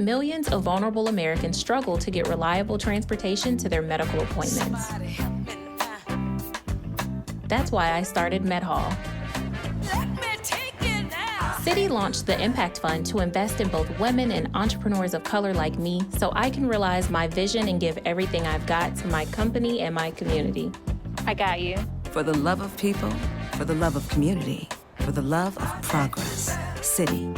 millions of vulnerable Americans struggle to get reliable transportation to their medical appointments. That's why I started MedHall. Citi launched the Impact Fund to invest in both women and entrepreneurs of color like me so I can realize my vision and give everything I've got to my company and my community. I got you. For the love of people, for the love of community, for the love of progress. Citi.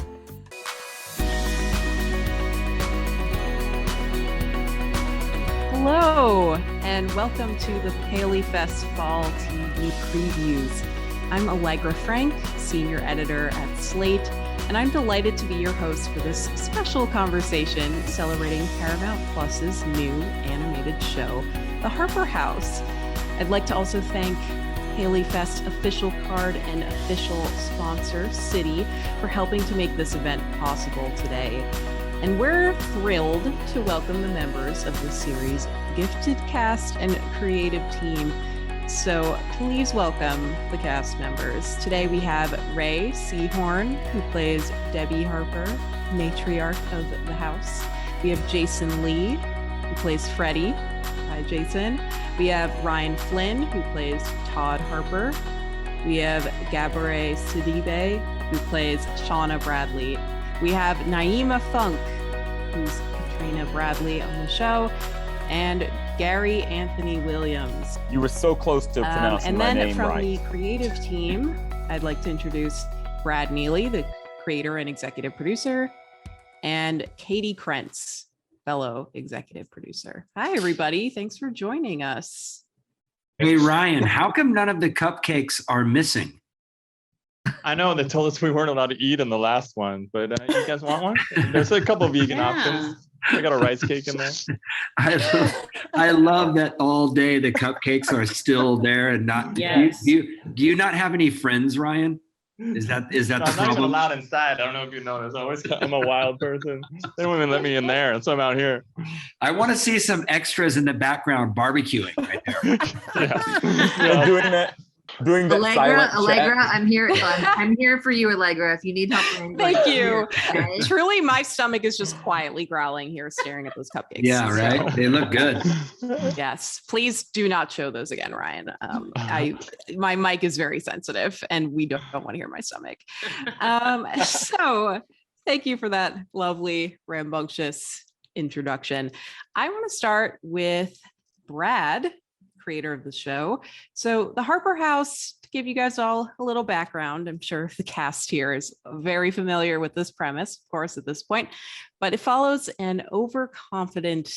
Hello, and welcome to the PaleyFest Fall TV Previews. I'm Allegra Frank, Senior Editor at Slate, and I'm delighted to be your host for this special conversation celebrating Paramount Plus's new animated show, The Harper House. I'd like to also thank PaleyFest official card and official sponsor, Citi, for helping to make this event possible today. And we're thrilled to welcome the members of the series' gifted cast and creative team. So please welcome the cast members. Today we have Rhea Seehorn, who plays Debbie Harper, matriarch of the house. We have Jason Lee, who plays Freddie. Hi, Jason. We have Ryan Flynn, who plays Todd Harper. We have Gabourey Sidibe, who plays Shauna Bradley. We have Nyima Funk, who's Katrina Bradley on the show, and Gary Anthony Williams. You were so close to pronouncing my name right. And then from the creative team, I'd like to introduce Brad Neely, the creator and executive producer, and Katie Krentz, fellow executive producer. Hi, everybody. Thanks for joining us. Hey, Ryan, how come none of the cupcakes are missing? I know they told us we weren't allowed to eat in the last one, but you guys want one? There's a couple vegan options. I got a rice cake in there. I love that all day the cupcakes are still there and not. Yes. Do you not have any friends, Ryan? Is that the problem? I'm not even allowed inside. I don't know if you noticed. I'm a wild person. They won't even let me in there, and so I'm out here. I want to see some extras in the background barbecuing right there. Yeah, doing that. Doing that Allegra, I'm here. I'm here for you, Allegra. If you need help, thank you. Okay? Truly, my stomach is just quietly growling here, staring at those cupcakes. Yeah, right. So. They look good. Yes, please do not show those again, Ryan. My mic is very sensitive, and we don't want to hear my stomach. So, thank you for that lovely, rambunctious introduction. I want to start with Brad, creator of the show. So the Harper House, to give you guys all a little background, I'm sure the cast here is very familiar with this premise, of course, at this point, but it follows an overconfident,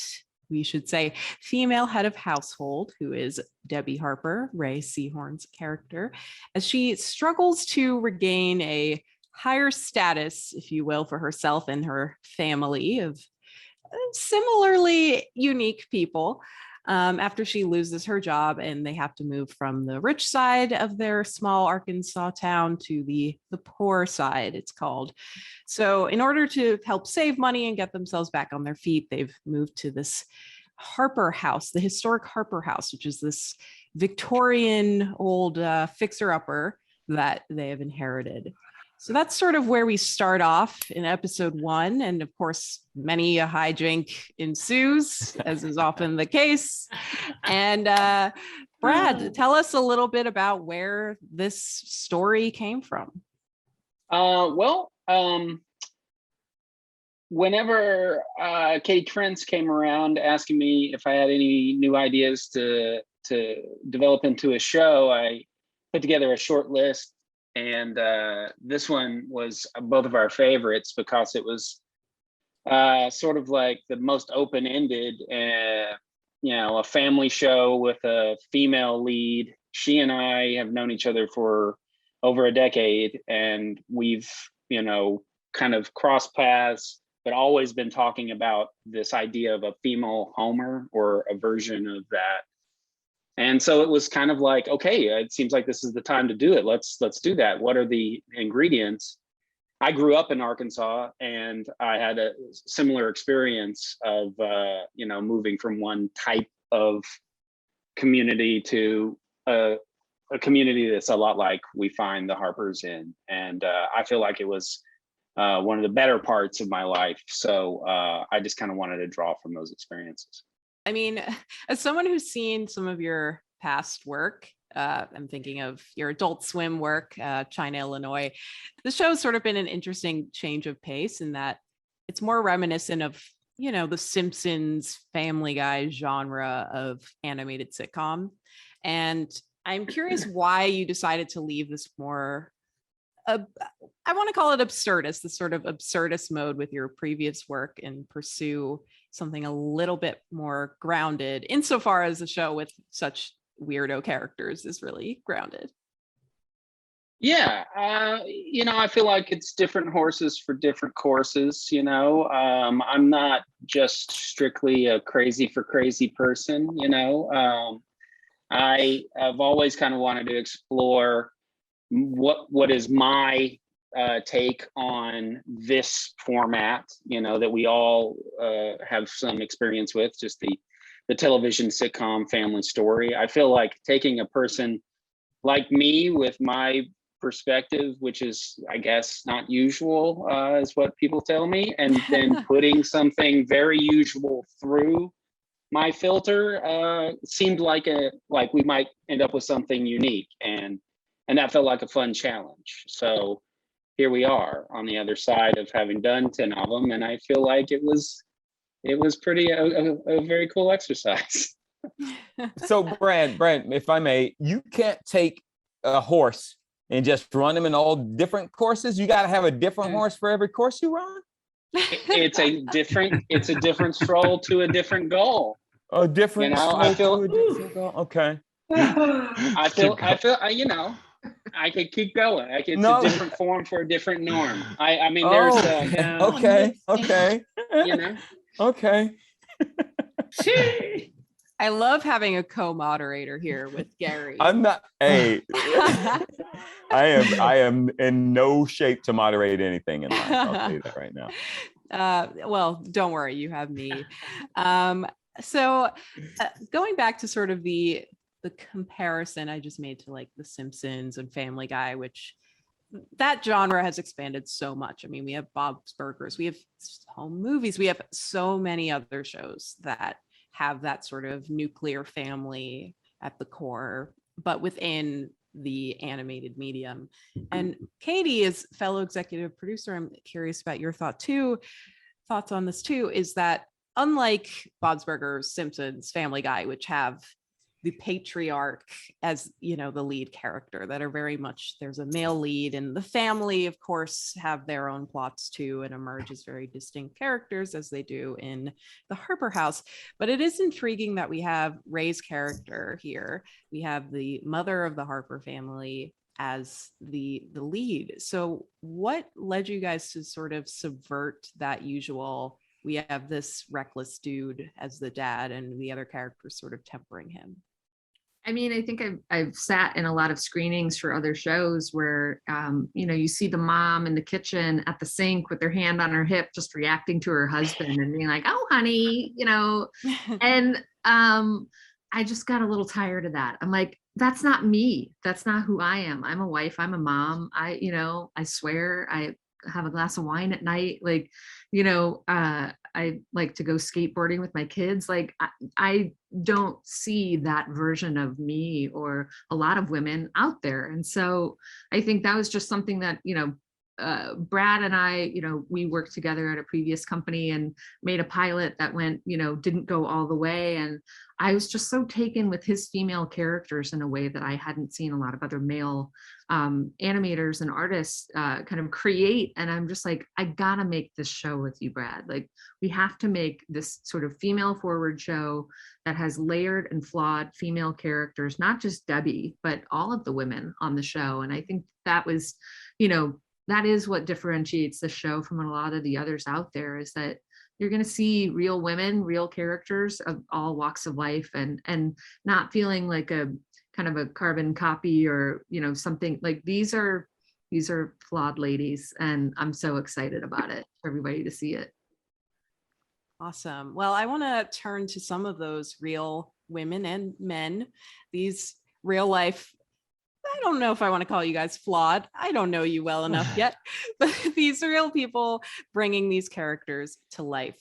we should say, female head of household, who is Debbie Harper, Rhea Seehorn's character, as she struggles to regain a higher status, if you will, for herself and her family of similarly unique people. After she loses her job and they have to move from the rich side of their small Arkansas town to the poor side, it's called. So in order to help save money and get themselves back on their feet, they've moved to this Harper House, the historic Harper House, which is this Victorian old fixer-upper that they have inherited. So that's sort of where we start off in episode 1. And of course, many a hijink ensues, as is often the case. And Brad, tell us a little bit about where this story came from. Whenever Katie Trentz came around asking me if I had any new ideas to develop into a show, I put together a short list. And this one was both of our favorites because it was sort of like the most open-ended, a family show with a female lead. She and I have known each other for over a decade, and we've, kind of crossed paths, but always been talking about this idea of a female Homer or a version of that. And so it was kind of like, okay, it seems like this is the time to do it. Let's do that. What are the ingredients? I grew up in Arkansas, and I had a similar experience of, moving from one type of community to a community that's a lot like we find the Harpers in. And I feel like it was one of the better parts of my life. So I just kind of wanted to draw from those experiences. I mean, as someone who's seen some of your past work, I'm thinking of your Adult Swim work, China, Illinois. The show's sort of been an interesting change of pace in that it's more reminiscent of, you know, the Simpsons, Family Guy genre of animated sitcom. And I'm curious why you decided to leave this more, I want to call it absurdist, the sort of absurdist mode with your previous work, and pursue something a little bit more grounded, insofar as the show with such weirdo characters is really grounded. Yeah, you know, I feel like it's different horses for different courses. You know, I'm not just strictly a crazy for crazy person. You know, I have always kind of wanted to explore what is my take on this format. You know, that we all have some experience with, just the television sitcom family story. I feel like taking a person like me with my perspective, which is, I guess, not usual, is what people tell me, and then putting something very usual through my filter seemed like we might end up with something unique, and that felt like a fun challenge. So here we are on the other side of having done 10 of them, and I feel like it was pretty a very cool exercise. So Brand, if I may, you can't take a horse and just run them in all different courses. You got to have a different horse for every course you run. It's a different stroll to a different goal. A different, you know, to a different goal. Okay. I feel, you know, I could keep going. It's a different form for a different norm. I mean, there's okay. You know. Okay. I love having a co-moderator here with Gary. I'm not. Hey, I am in no shape to moderate anything in life. I'll tell you that right now. Well, don't worry, you have me. So going back to sort of the comparison I just made to like The Simpsons and Family Guy, which that genre has expanded so much. I mean, we have Bob's Burgers, we have home movies, we have so many other shows that have that sort of nuclear family at the core, but within the animated medium. And Katie, is fellow executive producer, I'm curious about your thoughts on this too, is that unlike Bob's Burgers, Simpsons, Family Guy, which have the patriarch as, you know, the lead character, that are very much, there's a male lead, and the family, of course, have their own plots too, and emerge as very distinct characters as they do in the Harper house. But it is intriguing that we have Rhea's character here. We have the mother of the Harper family as the lead. So what led you guys to sort of subvert that usual, we have this reckless dude as the dad and the other characters sort of tempering him? I mean, I think I've sat in a lot of screenings for other shows where, you know, you see the mom in the kitchen at the sink with her hand on her hip, just reacting to her husband and being like, "Oh, honey," you know, and I just got a little tired of that. I'm like, that's not me. That's not who I am. I'm a wife. I'm a mom. You know, I swear I have a glass of wine at night. Like, you know, I like to go skateboarding with my kids. Like, I don't see that version of me or a lot of women out there. And so I think that was just something that, you know, Brad and I, you know, we worked together at a previous company and made a pilot that went, you know, didn't go all the way. And I was just so taken with his female characters in a way that I hadn't seen a lot of other male animators and artists kind of create. And I'm just like, I gotta make this show with you, Brad. Like, we have to make this sort of female forward show that has layered and flawed female characters, not just Debbie, but all of the women on the show. And I think that was, you know, that is what differentiates the show from a lot of the others out there, is that you're going to see real women, real characters of all walks of life, and not feeling like a kind of a carbon copy or, you know, something like these are flawed ladies. And I'm so excited about it for everybody to see it. Awesome. Well, I want to turn to some of those real women and men, these real life I don't know if I want to call you guys flawed. I don't know you well enough yet, but these real people bringing these characters to life.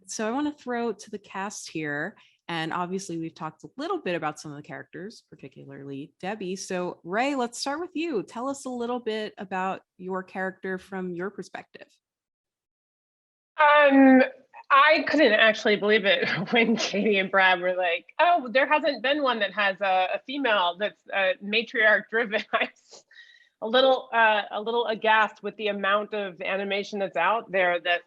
So I want to throw to the cast here. And obviously we've talked a little bit about some of the characters, particularly Debbie. So Ray, let's start with you. Tell us a little bit about your character from your perspective. I couldn't actually believe it when Katie and Brad were like, oh, there hasn't been one that has a female that's matriarch driven. I was a little aghast with the amount of animation that's out there that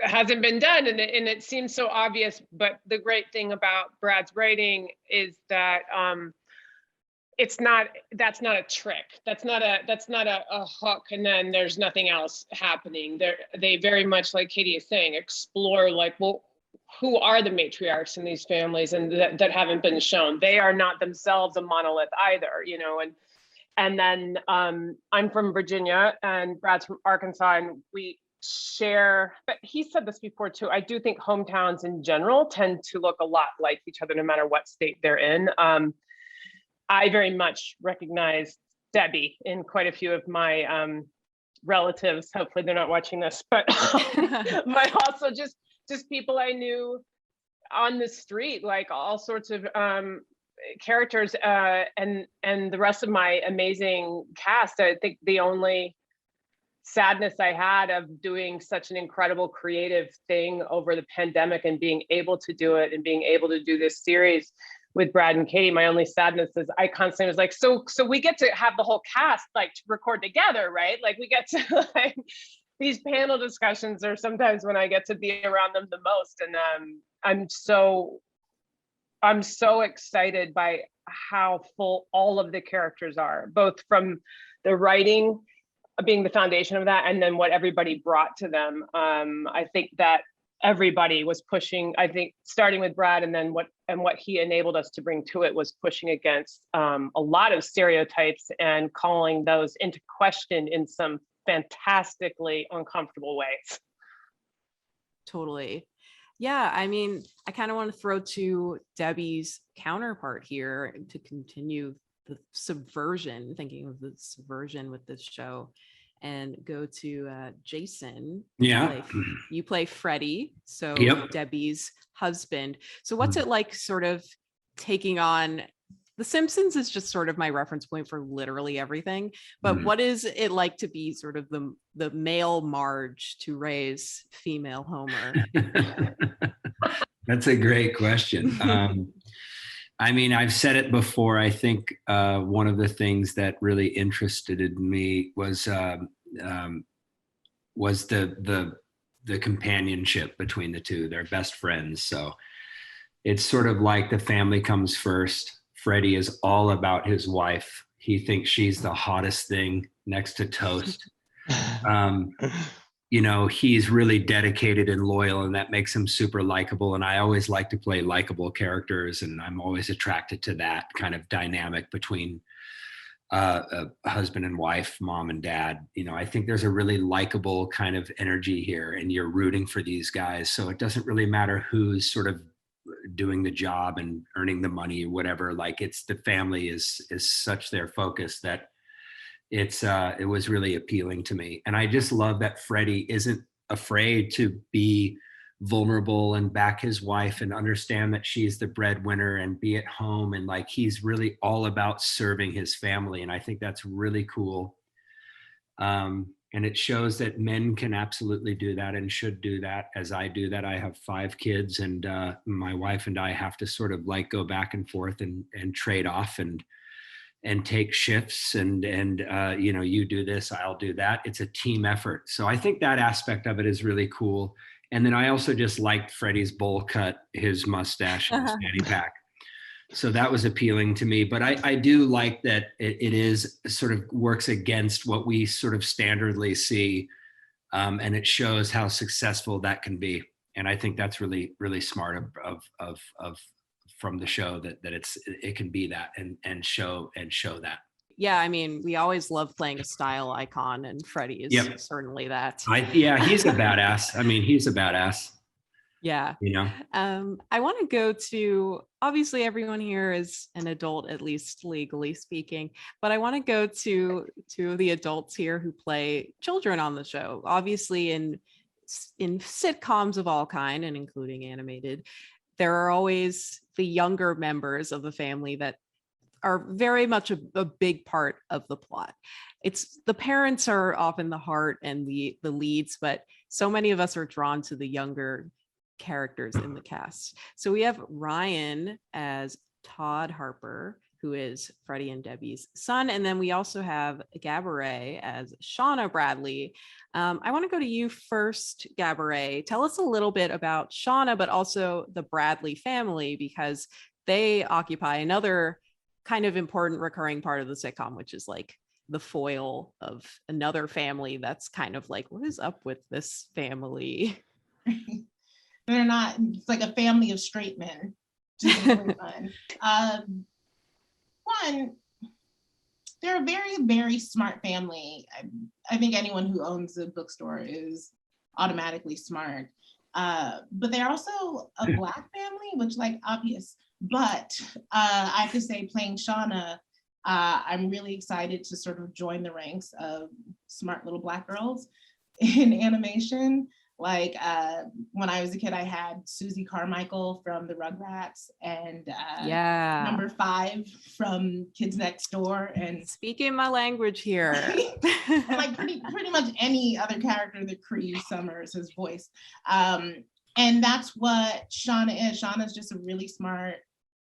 hasn't been done, and it seems so obvious. But the great thing about Brad's writing is that that's not a trick. That's not a hook, and then there's nothing else happening. They very much, like Katie is saying, explore like, well, who are the matriarchs in these families, and that haven't been shown. They are not themselves a monolith either, you know. And then I'm from Virginia, and Brad's from Arkansas, and we share, but he said this before too, I do think hometowns in general tend to look a lot like each other no matter what state they're in. I very much recognize Debbie in quite a few of my relatives. Hopefully they're not watching this, but but also just people I knew on the street, like all sorts of characters, and the rest of my amazing cast. I think the only sadness I had of doing such an incredible creative thing over the pandemic and being able to do it and being able to do this series with Brad and Katie, my only sadness is I constantly was like, so we get to have the whole cast like to record together, right? Like we get to like these panel discussions are sometimes when I get to be around them the most. And I'm so excited by how full all of the characters are, both from the writing being the foundation of that, and then what everybody brought to them. I think that everybody was pushing, I think starting with Brad, and then what he enabled us to bring to it was pushing against a lot of stereotypes and calling those into question in some fantastically uncomfortable ways. Totally. Yeah, I mean, I kind of want to throw to Debbie's counterpart here to continue the subversion, thinking of the subversion with this show, and go to Jason. Yeah. You play Freddie, so Yep. Debbie's husband. So what's it like sort of taking on, The Simpsons is just sort of my reference point for literally everything, but what is it like to be sort of the male Marge to raise female Homer? That's a great question. I mean, I've said it before. I think one of the things that really interested me was the companionship between the two. They're best friends, so it's sort of like the family comes first. Freddie is all about his wife. He thinks she's the hottest thing next to toast. You know, he's really dedicated and loyal, and that makes him super likable. And I always like to play likable characters, and I'm always attracted to that kind of dynamic between a husband and wife, mom and dad. You know, I think there's a really likable kind of energy here, and you're rooting for these guys. So it doesn't really matter who's sort of doing the job and earning the money, whatever. Like, it's the family is such their focus that it was really appealing to me. And I just love that Freddie isn't afraid to be vulnerable and back his wife and understand that she's the breadwinner and be at home. And like, he's really all about serving his family. And I think that's really cool. And it shows that men can absolutely do that and should do that, as I do that. I have 5 kids, and my wife and I have to sort of like go back and forth and trade off and take shifts and you know, you do this, I'll do that. It's a team effort. So I think that aspect of it is really cool. And then I also just liked Freddie's bowl cut, his mustache, and his fanny pack. So that was appealing to me. But I do like that it is sort of works against what we sort of standardly see. And it shows how successful that can be. And I think that's really, really smart of from the show that it can be that and show that. Yeah, I mean, we always love playing a style icon, and Freddie is certainly that. Yeah, he's a badass. I mean, he's a badass. Yeah. You know? I want to go to, obviously everyone here is an adult, at least legally speaking, but I want to go to the adults here who play children on the show. Obviously in sitcoms of all kind, and including animated, there are always the younger members of the family that are very much a big part of the plot. It's the parents are often the heart and the leads, but so many of us are drawn to the younger characters in the cast. So we have Ryan as Todd Harper, who is Freddie and Debbie's son. And then we also have Gabourey as Shauna Bradley. I want to go to you first, Gabourey. Tell us a little bit about Shauna, but also the Bradley family, because they occupy another kind of important recurring part of the sitcom, which is like the foil of another family that's kind of like, what is up with this family? They're not, it's like a family of straight men. Which is really fun. One, they're a very, very smart family. I think anyone who owns a bookstore is automatically smart. But they're also a Black family, which like obvious. But I have to say, playing Shauna, I'm really excited to sort of join the ranks of smart little Black girls in animation. Like when I was a kid, I had Susie Carmichael from the Rugrats and number 5 from Kids Next Door, and speaking my language here. And like pretty much any other character that Cree Summers has voiced. And that's what Shauna is. Shauna's just a really smart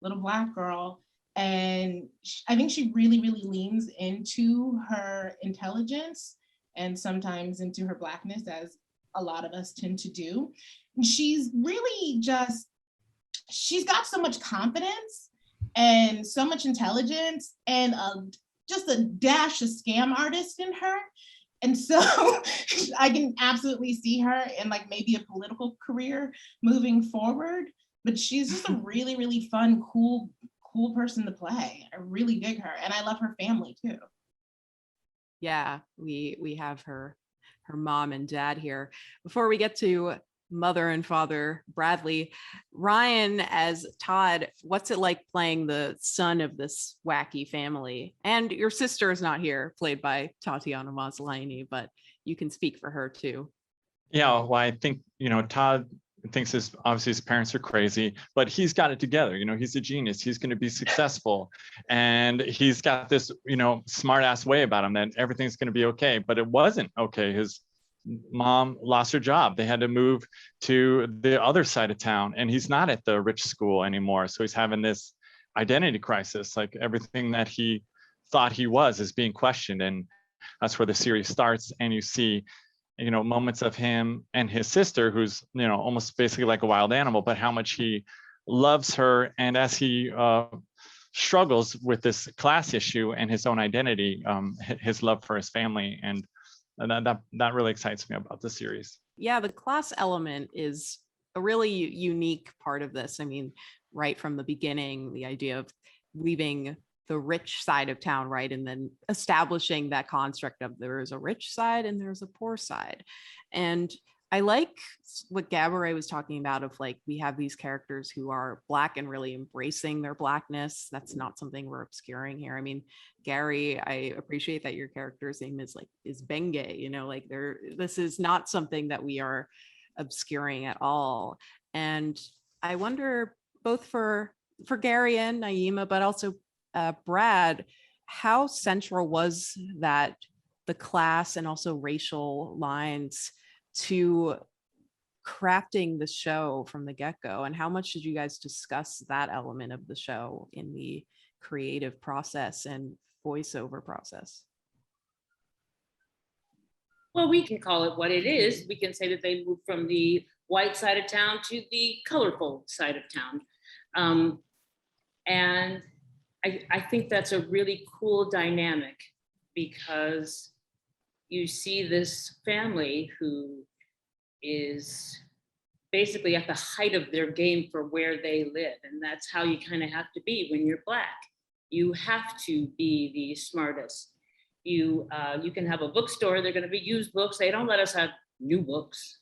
little Black girl. And I think she really, really leans into her intelligence and sometimes into her Blackness, as a lot of us tend to do. And she's really just, she's got so much confidence and so much intelligence and just a dash of scam artist in her. And so I can absolutely see her in like maybe a political career moving forward, but she's just a really, really fun, cool person to play. I really dig her, and I love her family too. Yeah, we have her mom and dad here. Before we get to mother and father Bradley, Ryan as Todd, what's it like playing the son of this wacky family? And your sister is not here, played by Tatiana Maslany, but you can speak for her too. Yeah, well, I think, Todd thinks obviously his parents are crazy, but he's got it together. He's a genius. He's going to be successful. And he's got this, smart ass way about him that everything's going to be okay. But it wasn't okay. His mom lost her job. They had to move to the other side of town, and he's not at the rich school anymore. So he's having this identity crisis. Like everything that he thought he was is being questioned. And that's where the series starts. And you see moments of him and his sister, who's, almost basically like a wild animal, but how much he loves her. And as he struggles with this class issue and his own identity, his love for his family. And that really excites me about the series. Yeah, the class element is a really unique part of this. I mean, right from the beginning, the idea of leaving the rich side of town, right? And then establishing that construct of there is a rich side and there's a poor side. And I like what Gabourey was talking about of like, we have these characters who are Black and really embracing their Blackness. That's not something we're obscuring here. I mean, Gary, I appreciate that your character's name is Bengay, this is not something that we are obscuring at all. And I wonder both for Gary and Nyima, but also Brad, how central was that the class and also racial lines to crafting the show from the get-go? And how much did you guys discuss that element of the show in the creative process and voiceover process? Well, we can call it what it is. We can say that they moved from the white side of town to the colorful side of town. And I think that's a really cool dynamic, because you see this family who is basically at the height of their game for where they live. And that's how you kind of have to be when you're Black. You have to be the smartest. You can have a bookstore, they're going to be used books. They don't let us have new books.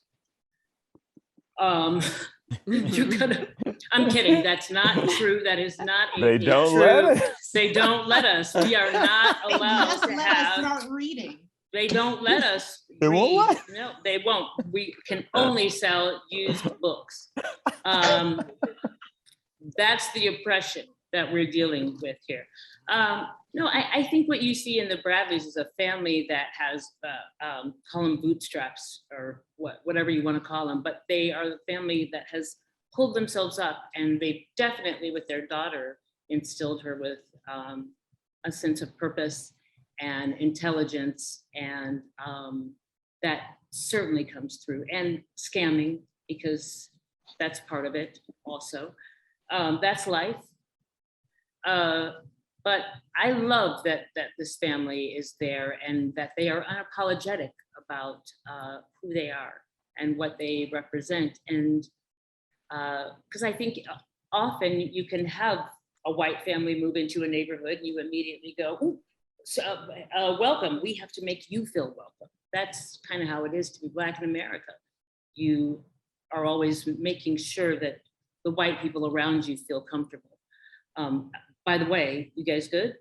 I'm kidding. That's not true. That is not They a don't true. let us. They don't let us. We are not allowed Just to let us have. start reading. They don't let us They won't read. let- No, they won't. We can only sell used books. That's the oppression that we're dealing with here. No, I think what you see in the Bradleys is a family that has, call them bootstraps or whatever you want to call them, but they are the family that has pulled themselves up, and they definitely, with their daughter, instilled her with a sense of purpose and intelligence, and that certainly comes through. And scamming, because that's part of it also. That's life. But I love that this family is there and that they are unapologetic about who they are and what they represent. And because I think often you can have a white family move into a neighborhood and you immediately go, "Ooh, so, welcome, we have to make you feel welcome." That's kind of how it is to be Black in America. You are always making sure that the white people around you feel comfortable. By the way, you guys good?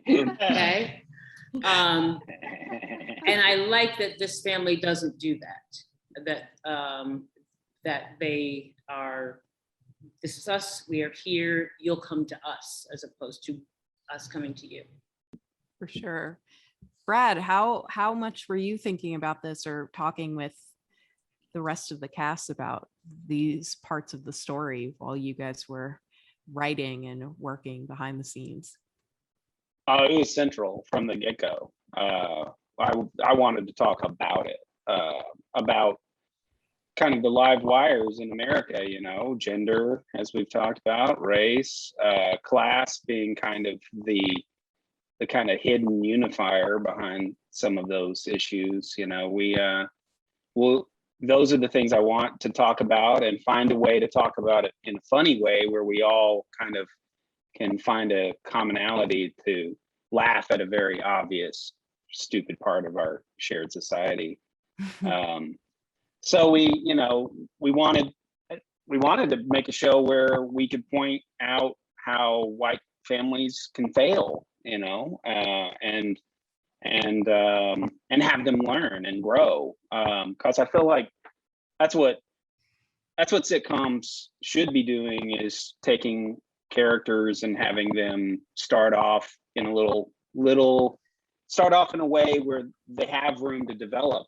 Okay. And I like that this family doesn't do that. That they are, this is us, we are here, you'll come to us, as opposed to us coming to you. For sure. Brad, how much were you thinking about this or talking with the rest of the cast about these parts of the story while you guys were writing and working behind the scenes? It was central from the get-go. I wanted to talk about it, about kind of the live wires in America, you know, gender, as we've talked about, race, class being kind of the kind of hidden unifier behind some of those issues. You know, those are the things I want to talk about and find a way to talk about it in a funny way where we all kind of can find a commonality to laugh at a very obvious, stupid part of our shared society. So we wanted to make a show where we could point out how white families can fail, you know, and have them learn and grow. Because I feel like that's what sitcoms should be doing, is taking characters and having them start off in a way where they have room to develop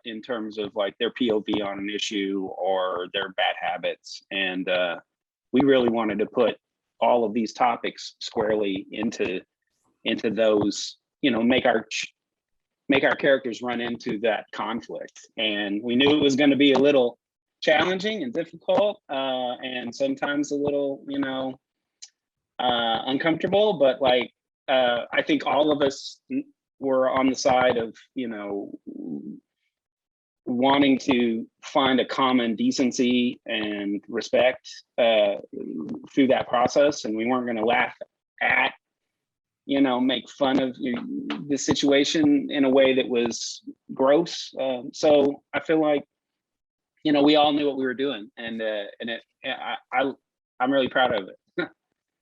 in terms of like their POV on an issue or their bad habits. And we really wanted to put all of these topics squarely into those, you know, make our characters run into that conflict. And we knew it was going to be a little challenging and difficult, and sometimes a little, you know, uncomfortable, but like I think all of us were on the side of, you know, wanting to find a common decency and respect through that process, and we weren't going to laugh at, you know, make fun of the situation in a way that was gross. So I feel like, you know, we all knew what we were doing, and I'm really proud of it.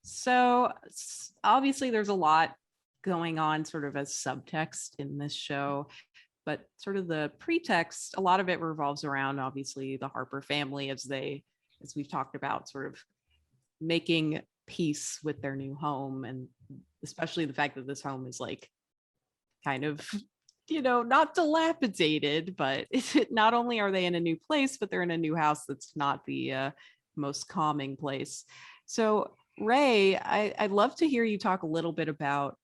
So obviously there's a lot going on sort of as subtext in this show, but sort of the pretext, a lot of it revolves around obviously the Harper family as we've talked about, sort of making peace with their new home, and especially the fact that this home is like kind of, you know, not dilapidated, but not only are they in a new place, but they're in a new house that's not the most calming place. So Ray, I'd love to hear you talk a little bit about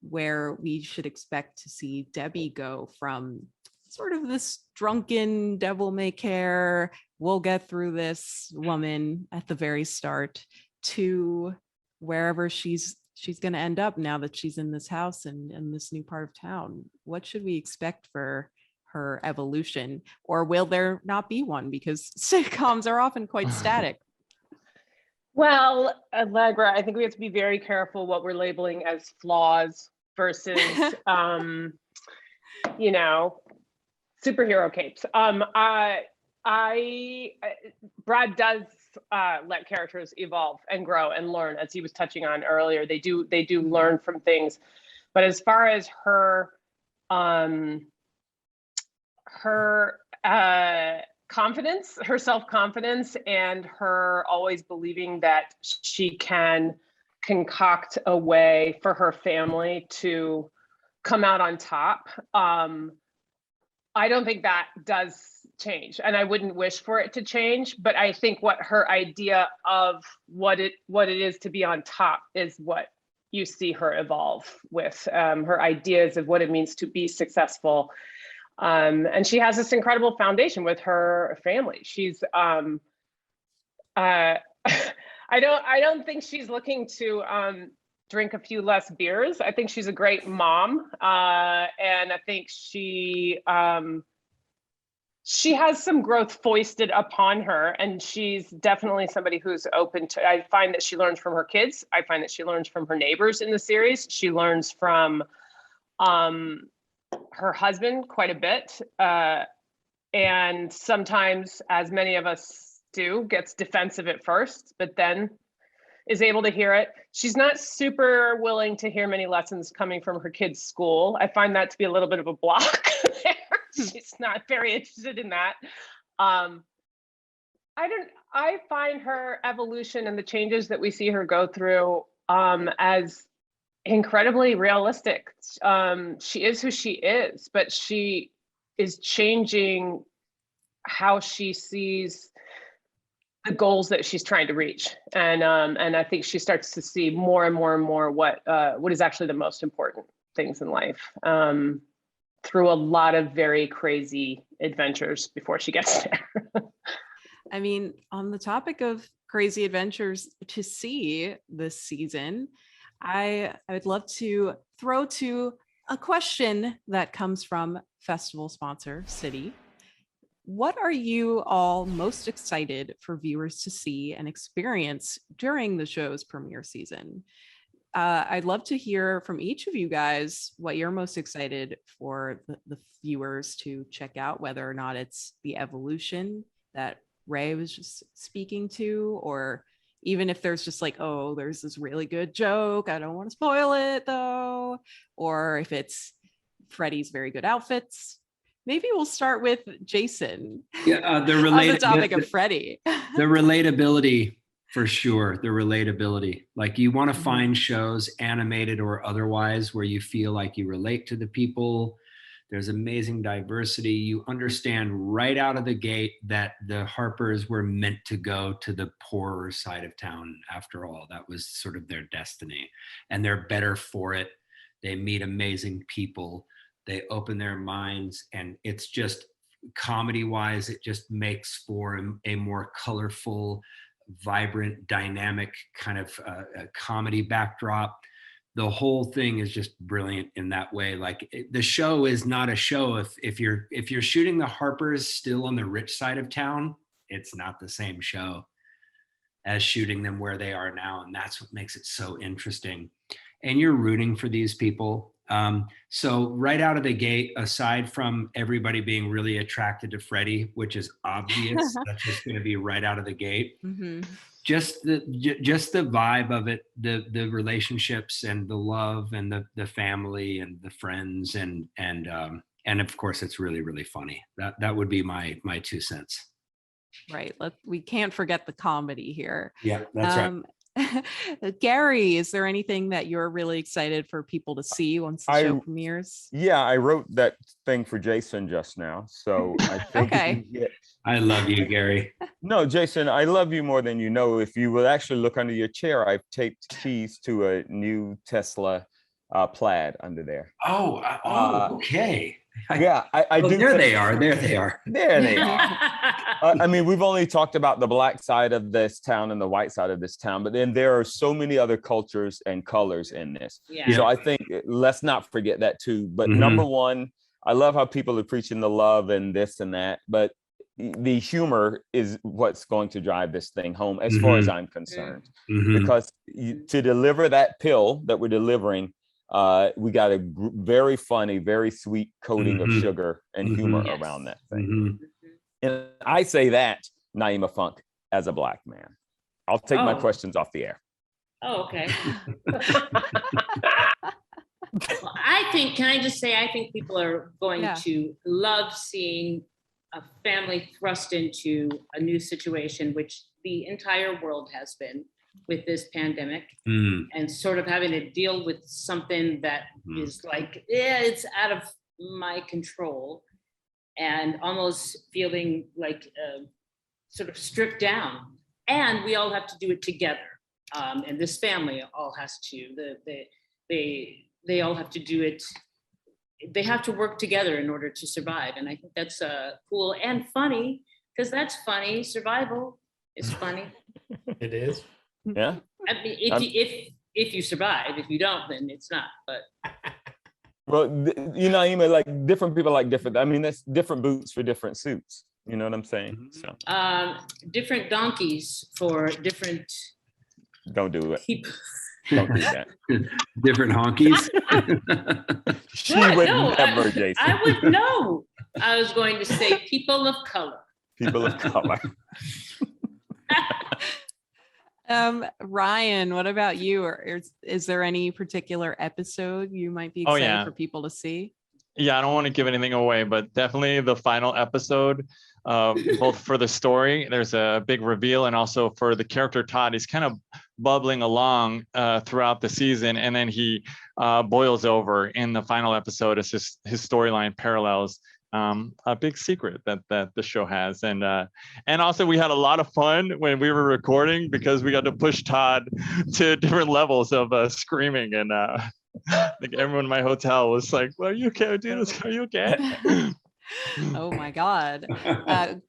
where we should expect to see Debbie go from sort of this drunken devil may care, we'll get through this woman at the very start, to wherever she's going to end up now that she's in this house and in this new part of town. What should we expect for her evolution, or will there not be one, because sitcoms are often quite static? Well, Allegra, I think we have to be very careful what we're labeling as flaws versus, you know, superhero capes. Brad does let characters evolve and grow and learn, as he was touching on earlier. They do learn from things, but as far as her confidence, her self-confidence, and her always believing that she can concoct a way for her family to come out on top, I don't think that does change, and I wouldn't wish for it to change, but I think what her idea of what it is to be on top is what you see her evolve with, her ideas of what it means to be successful. And she has this incredible foundation with her family. She's I don't think she's looking to drink a few less beers. I think she's a great mom, and I think she has some growth foisted upon her, and she's definitely somebody who's open to. I find that she learns from her kids. I find that she learns from her neighbors in the series. She learns from her husband quite a bit, and sometimes, as many of us do, gets defensive at first, but then is able to hear it. She's not super willing to hear many lessons coming from her kids' school. I find that to be a little bit of a block there. She's not very interested in that. I find her evolution and the changes that we see her go through as incredibly realistic. She is who she is, but she is changing how she sees the goals that she's trying to reach, and I think she starts to see more and more and more what is actually the most important things in life, through a lot of very crazy adventures before she gets there. I mean, on the topic of crazy adventures to see this season, I would love to throw to a question that comes from festival sponsor Citi. What are you all most excited for viewers to see and experience during the show's premiere season? I'd love to hear from each of you guys what you're most excited for the viewers to check out, whether or not it's the evolution that Rhea was just speaking to, or even if there's just like, oh, there's this really good joke, I don't want to spoil it though, or if it's Freddie's very good outfits. Maybe we'll start with Jason. Yeah, on the topic of Freddie. The relatability, for sure. The relatability. Like, you want to find shows, animated or otherwise, where you feel like you relate to the people. There's amazing diversity. You understand right out of the gate that the Harpers were meant to go to the poorer side of town. After all, that was sort of their destiny, and they're better for it. They meet amazing people. They open their minds, and it's just, comedy-wise, it just makes for a more colorful, vibrant, dynamic kind of a comedy backdrop. The whole thing is just brilliant in that way. Like, the show is not a show if you're shooting the Harpers still on the rich side of town, it's not the same show as shooting them where they are now, and that's what makes it so interesting. And you're rooting for these people. So right out of the gate, aside from everybody being really attracted to Freddie, which is obvious, that's just going to be right out of the gate. Just the vibe of it, the relationships and the love and the family and the friends and of course it's really, really funny. That would be my 2 cents. Right. We can't forget the comedy here. Yeah, that's right. Gary, is there anything that you're really excited for people to see once the show premieres? Yeah, I wrote that thing for Jason just now. So I think okay. I love you, Gary. No, Jason, I love you more than you know. If you will actually look under your chair, I've taped keys to a new Tesla plaid under there. Okay. Yeah, I do. There they are. There they are. I mean, we've only talked about the black side of this town and the white side of this town, but then there are so many other cultures and colors in this. Yeah. So I think let's not forget that too. But number one, I love how people are preaching the love and this and that, but the humor is what's going to drive this thing home, as far as I'm concerned. Because to deliver that pill that we're delivering, We got a very funny, very sweet coating of sugar and humor Yes. around that thing. And I say that, Nyima Funk, as a Black man. I'll take my Oh. questions off the air. Oh, okay. I think, can I just say, I think people are going to love seeing a family thrust into a new situation, which the entire world has been with this pandemic, and sort of having to deal with something that is like, it's out of my control, and almost feeling like sort of stripped down. And we all have to do it together. And this family all has to, they all have to do it. They have to work together in order to survive. And I think that's cool and funny, because that's funny. Survival is funny. It is. Yeah. I mean, if you survive, if you don't, then it's not. But well, you know, Nyima, like different people like different. I mean, that's different boots for different suits. You know what I'm saying? So different donkeys for different. Don't do it. People. Don't do that. Different honkies. She would No, never, Jason. I would know. I was going to say people of color. People of color. Ryan, what about you? Or is there any particular episode you might be excited for people to see? Yeah, I don't want to give anything away, but definitely the final episode, both for the story, there's a big reveal, and also for the character Todd. He's kind of bubbling along throughout the season, and then he boils over in the final episode as his storyline parallels a big secret that the show has. And also we had a lot of fun when we were recording, because we got to push Todd to different levels of screaming, and I think everyone in my hotel was like, well, are you okay, dude? Are you okay? Oh my God.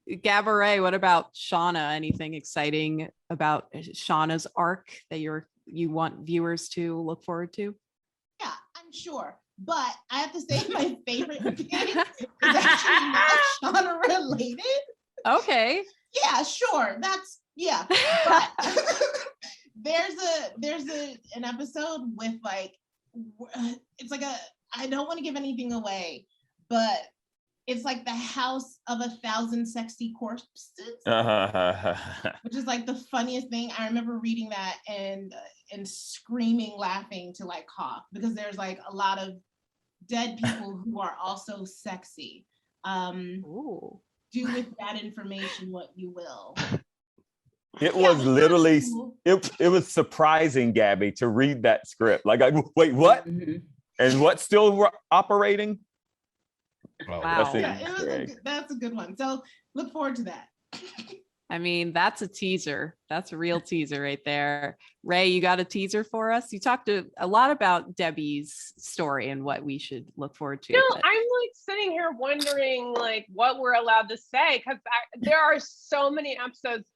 Gabourey, what about Shauna? Anything exciting about Shauna's arc that you want viewers to look forward to? Yeah, I'm sure. But I have to say my favorite thing is actually not Shauna related. Okay. Yeah, sure. That's But there's an episode with like, it's like I don't want to give anything away, but it's like the house of 1,000 sexy corpses, which is like the funniest thing. I remember reading that and screaming, laughing to like cough, because there's like a lot of dead people who are also sexy. Do with that information what you will. It was literally, it was surprising, Gabby, to read that script. Like, wait, what? And what's still operating? Wow. That's a good one. So look forward to that. I mean, that's a teaser. That's a real teaser right there. Ray, you got a teaser for us? You talked a lot about Debbie's story and what we should look forward to. No, I'm like sitting here wondering like what we're allowed to say, because there are so many episodes.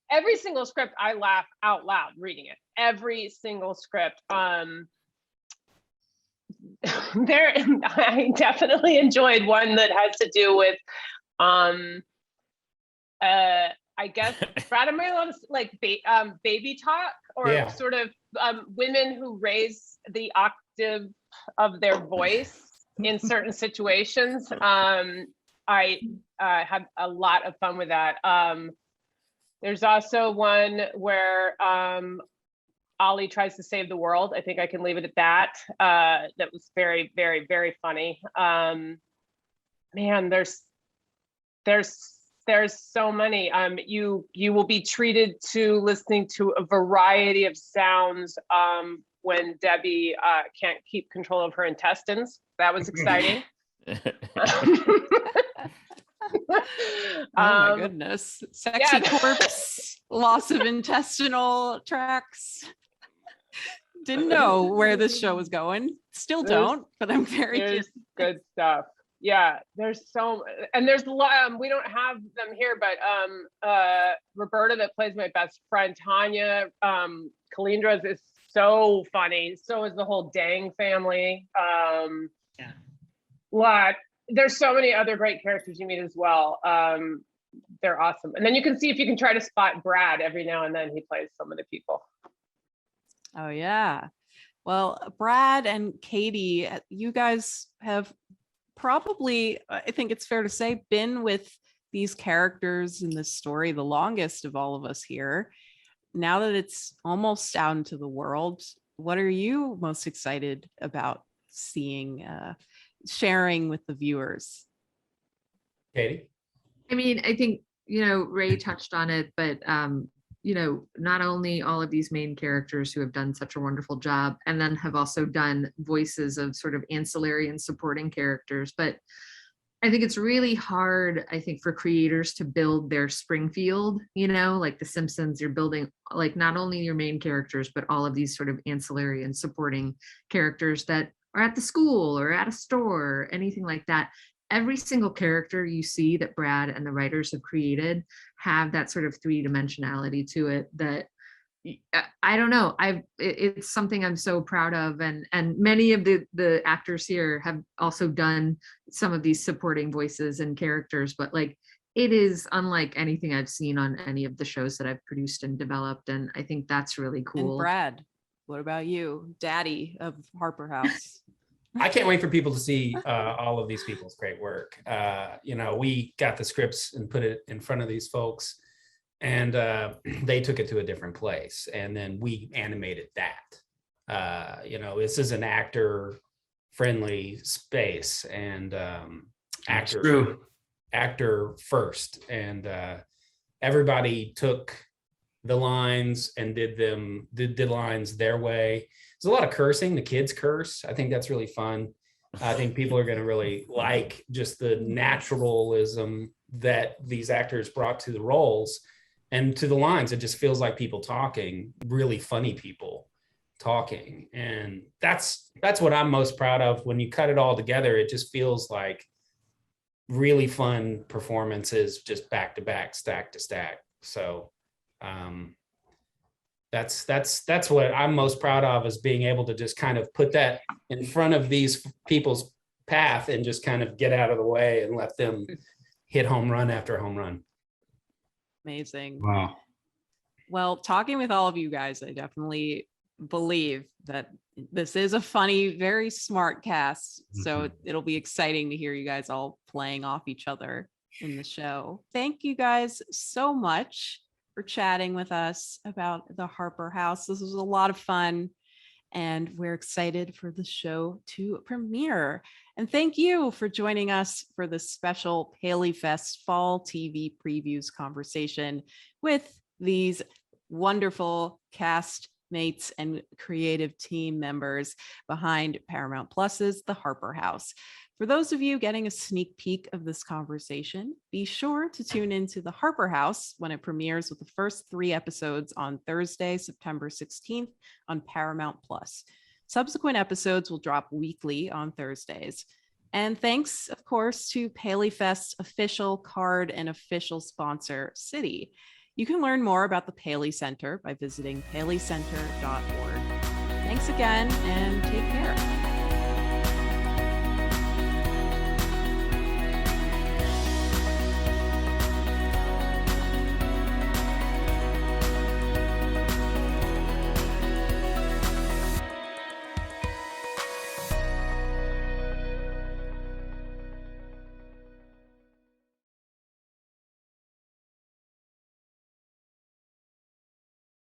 Every single script, I laugh out loud reading it. Every single script. I definitely enjoyed one that has to do with I guess Brad, am I allowed to like baby talk, or sort of women who raise the octave of their voice in certain situations. I had a lot of fun with that. There's also one where Ollie tries to save the world. I think I can leave it at that. That was very, very, very funny. Man, there's so many. You will be treated to listening to a variety of sounds when Debbie can't keep control of her intestines. That was exciting. Oh my goodness. Sexy corpse, loss of intestinal tracts. Didn't know where this show was going. Still don't, but I'm very curious. Good stuff. Yeah, there's and there's a lot. We don't have them here, but Roberta, that plays my best friend Tanya, Calindra's is so funny. So is the whole Dang family. There's so many other great characters you meet as well. They're awesome. And then you can see if you can try to spot Brad every now and then. He plays some of the people. Oh yeah. Well, Brad and Katie, you guys have probably, I think it's fair to say, been with these characters in this story the longest of all of us here. Now that it's almost out into the world, what are you most excited about seeing, sharing with the viewers? Katie? I mean, I think, Ray touched on it, but not only all of these main characters who have done such a wonderful job and then have also done voices of sort of ancillary and supporting characters, but I think it's really hard, I think, for creators to build their Springfield, like The Simpsons, you're building like not only your main characters, but all of these sort of ancillary and supporting characters that are at the school or at a store, or anything like that. Every single character you see that Brad and the writers have created have that sort of three-dimensionality to it that I don't know. It's something I'm so proud of, and many of the actors here have also done some of these supporting voices and characters, but like it is unlike anything I've seen on any of the shows that I've produced and developed, and I think that's really cool. And Brad, what about you, Daddy of Harper House? I can't wait for people to see all of these people's great work. We got the scripts and put it in front of these folks, and they took it to a different place, and then we animated that. This is an actor-friendly space, and actor first, and everybody took the lines and did the lines their way. There's a lot of cursing. The kids curse. I think that's really fun. I think people are going to really like just the naturalism that these actors brought to the roles and to the lines. It just feels like people talking, really funny people talking. And that's what I'm most proud of. When you cut it all together, it just feels like really fun performances, just back to back, stack to stack. So that's what I'm most proud of, is being able to just kind of put that in front of these people's path and just kind of get out of the way and let them hit home run after home run. Amazing. Wow. Well, talking with all of you guys, I definitely believe that this is a funny, very smart cast. So it'll be exciting to hear you guys all playing off each other in the show. Thank you guys so much for chatting with us about the Harper House. This was a lot of fun, and we're excited for the show to premiere. And thank you for joining us for this special PaleyFest Fall TV Previews conversation with these wonderful cast mates and creative team members behind Paramount Plus's The Harper House. For those of you getting a sneak peek of this conversation, be sure to tune into The Harper House when it premieres with the first 3 episodes on Thursday, September 16th on Paramount Plus. Subsequent episodes will drop weekly on Thursdays. And thanks, of course, to PaleyFest's official card and official sponsor, Citi. You can learn more about the Paley Center by visiting paleycenter.org. Thanks again, and take care.